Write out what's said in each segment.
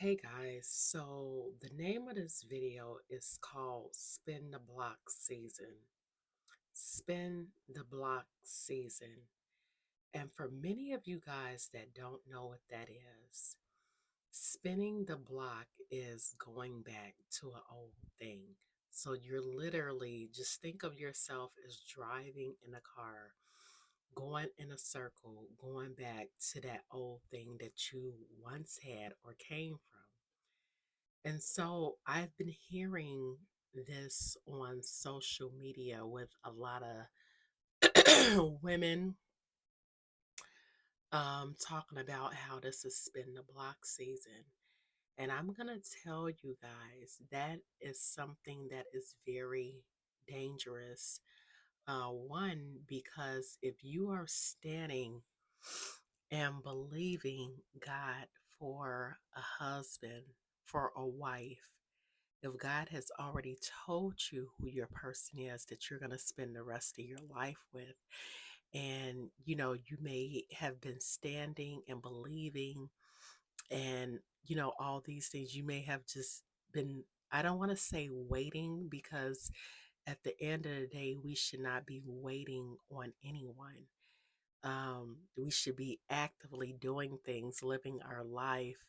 Hey guys, so the name of this video is called Spin the Block Season. Spin the Block Season. And for many of you guys that don't know what that is, spinning the block is going back to an old thing. So you're literally just think of yourself as driving in a car, going in a circle, going back to that old thing that you once had or came from. And so I've been hearing this on social media with a lot of women talking about how this is spin the block season. And I'm going to tell you guys that is something that is very dangerous. One, because if you are standing and believing God for a husband, for a wife, if God has already told you who your person is that you're going to spend the rest of your life with, and you may have been standing and believing, and all these things, you may have just been, I don't want to say waiting, because at the end of the day, we should not be waiting on anyone. We should be actively doing things, living our life,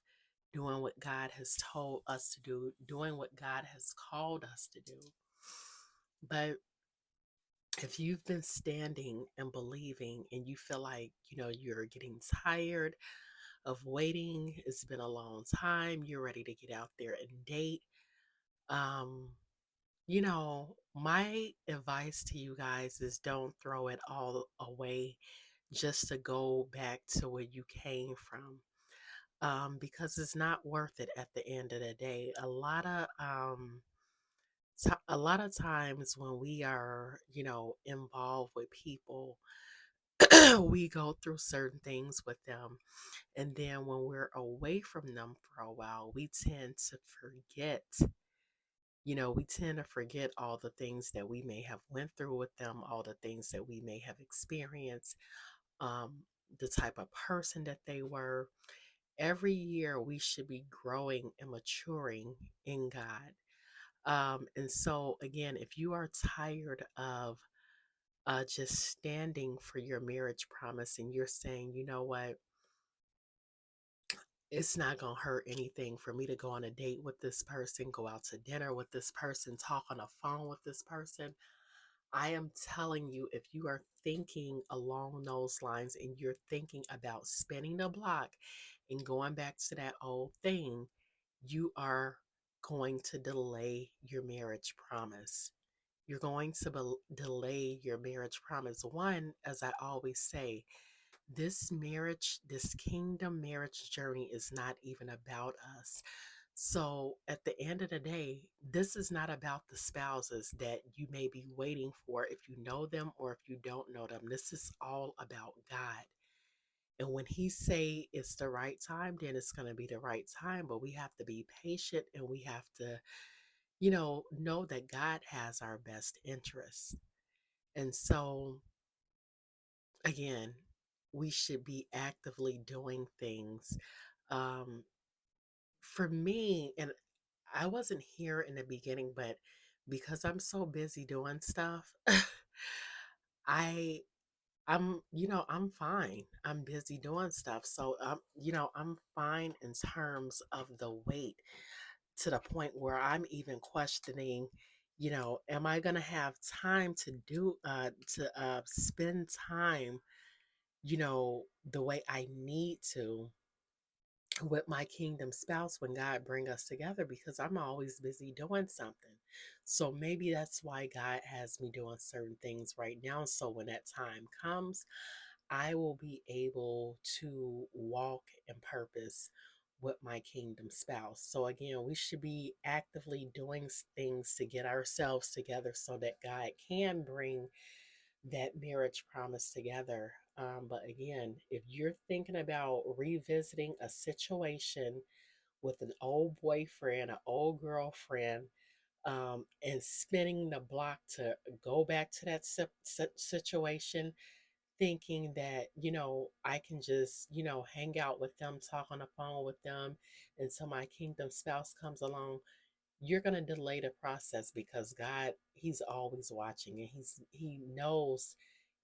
doing what God has told us to do, doing what God has called us to do. But if you've been standing and believing and you feel like, you're getting tired of waiting, it's been a long time, you're ready to get out there and date. Um, my advice to you guys is don't throw it all away just to go back to where you came from. Because it's not worth it at the end of the day. A lot of times when we are, involved with people, we go through certain things with them, and then when we're away from them for a while, we tend to forget all the things that we may have went through with them, all the things that we may have experienced, um, the type of person that they were. Every year we should be growing and maturing in God. And so, again, if you are tired of just standing for your marriage promise and you're saying, you know what, it's not going to hurt anything for me to go on a date with this person, go out to dinner with this person, talk on the phone with this person. I am telling you, if you are thinking along those lines and you're thinking about spinning the block and going back to that old thing, you are going to delay your marriage promise. You're going to delay your marriage promise. One, as I always say, this marriage, this kingdom marriage journey is not even about us. So at the end of the day, this is not about the spouses that you may be waiting for, if you know them or if you don't know them. This is all about God. And when he say it's the right time, then it's going to be the right time. But we have to be patient, and we have to, know that God has our best interests. And so, again, we should be actively doing things. Um, for me, and I wasn't here in the beginning, but because I'm so busy doing stuff, I I'm fine. I'm busy doing stuff. So I'm fine in terms of the weight, to the point where I'm even questioning, am I gonna have time to spend time, the way I need to with my kingdom spouse when God bring us together, because I'm always busy doing something. So maybe that's why God has me doing certain things right now. So when that time comes, I will be able to walk in purpose with my kingdom spouse. So again, we should be actively doing things to get ourselves together so that God can bring that marriage promise together. But again, if you're thinking about revisiting a situation with an old boyfriend, an old girlfriend, and spinning the block to go back to that situation, thinking that, I can just, hang out with them, talk on the phone with them until my kingdom spouse comes along, you're going to delay the process because God, he's always watching and he knows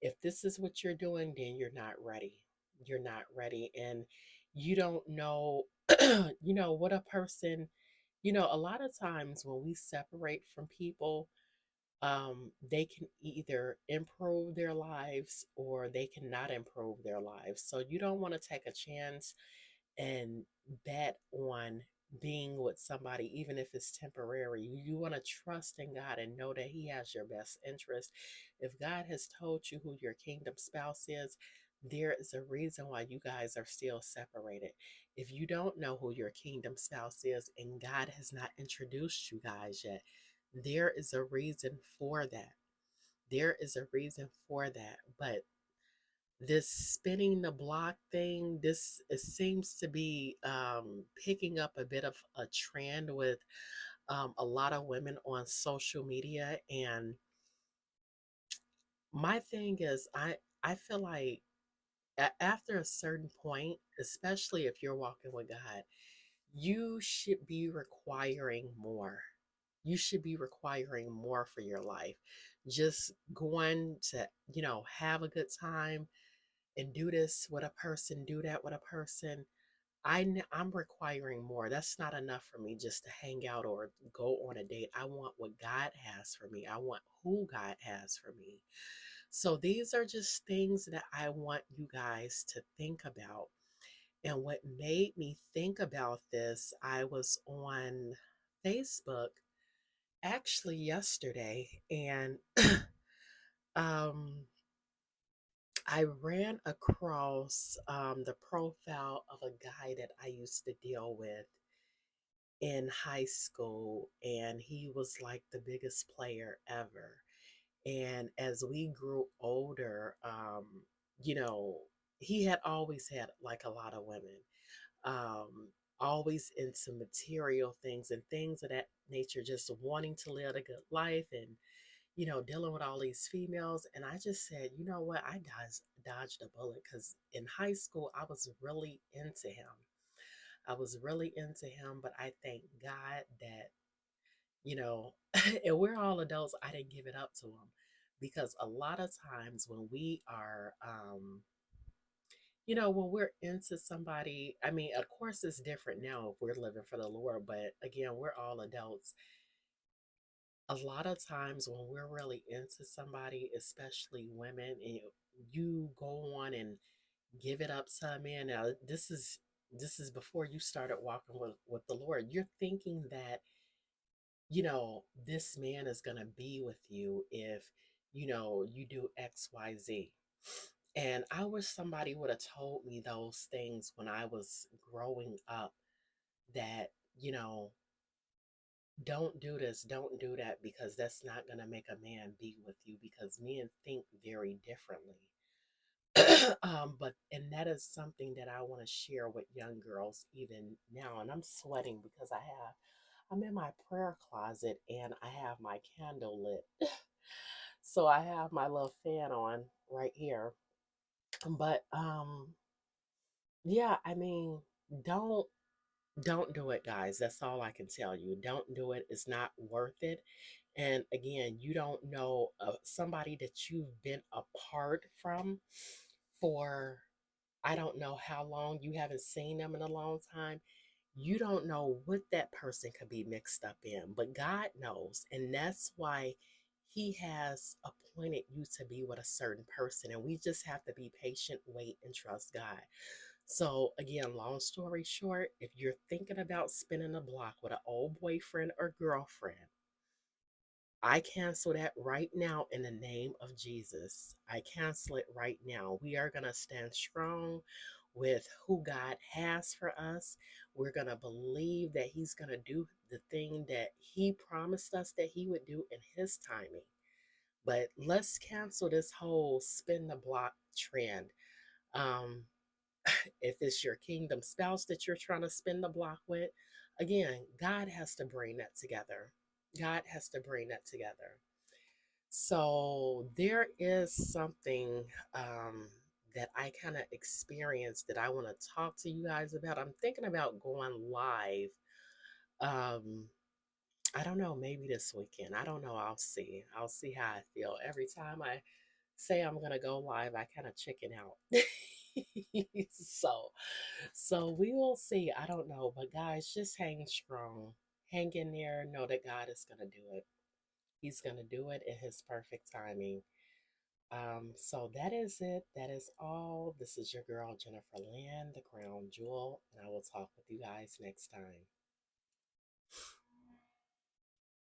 if this is what you're doing, then you're not ready. You're not ready and you don't know what a person, a lot of times when we separate from people, they can either improve their lives or they cannot improve their lives. So you don't want to take a chance and bet on being with somebody, even if it's temporary. You want to trust in God and know that He has your best interest. If God has told you who your kingdom spouse is, there is a reason why you guys are still separated. If you don't know who your kingdom spouse is and God has not introduced you guys yet, there is a reason for that. There is a reason for that. But this spinning the block thing, this it seems to be picking up a bit of a trend with a lot of women on social media. And my thing is, I feel like after a certain point, especially if you're walking with God, you should be requiring more. You should be requiring more for your life. Just going to, have a good time and do this with a person, do that with a person. I'm requiring more. That's not enough for me just to hang out or go on a date. I want what God has for me. I want who God has for me. So these are just things that I want you guys to think about. And what made me think about this, I was on Facebook actually yesterday, and um, I ran across the profile of a guy that I used to deal with in high school, and he was like the biggest player ever. And as we grew older, you know, he had always had like a lot of women, um, always into material things and things of that nature, just wanting to live a good life and, dealing with all these females. And I just said, you know what? I dodged a bullet because in high school, I was really into him. I was really into him, but I thank God that, you know, and we're all adults. I didn't give it up to him because a lot of times when we are, when we're into somebody, I mean, of course, it's different now if we're living for the Lord, but again, we're all adults. A lot of times when we're really into somebody, especially women, and you go on and give it up to a man. Now, this is before you started walking with the Lord. You're thinking that, this man is gonna be with you if, you do XYZ. And I wish somebody would have told me those things when I was growing up that, you know, don't do this, don't do that, because that's not going to make a man be with you because men think very differently. And that is something that I want to share with young girls even now. And I'm sweating because I'm in my prayer closet and I have my candle lit. So I have my little fan on right here. But yeah, I mean, don't don't do it, guys. That's all I can tell you. Don't do it. It's not worth it. And again, you don't know somebody that you've been apart from for I don't know how long. You haven't seen them in a long time. You don't know what that person could be mixed up in, but God knows. And that's why He has appointed you to be with a certain person. And we just have to be patient, wait, and trust God. So, again, long story short, if you're thinking about spinning a block with an old boyfriend or girlfriend, I cancel that right now in the name of Jesus. I cancel it right now. We are going to stand strong with who God has for us. We're going to believe that He's going to do the thing that He promised us that He would do in His timing. But let's cancel this whole spin the block trend. Um, if it's your kingdom spouse that you're trying to spin the block with, again, God has to bring that together. God has to bring that together. So there is something that I kind of experienced that I want to talk to you guys about. I'm thinking about going live. Um, I don't know, maybe this weekend. I don't know. I'll see. I'll see how I feel. Every time I say I'm gonna go live, I kind of chicken out. so, so we will see. I don't know, but guys, just hang strong, hang in there. Know that God is gonna do it. He's gonna do it in His perfect timing. So that is it. That is all. This is your girl Jennifer Land, the Crown Jewel, and I will talk with you guys next time.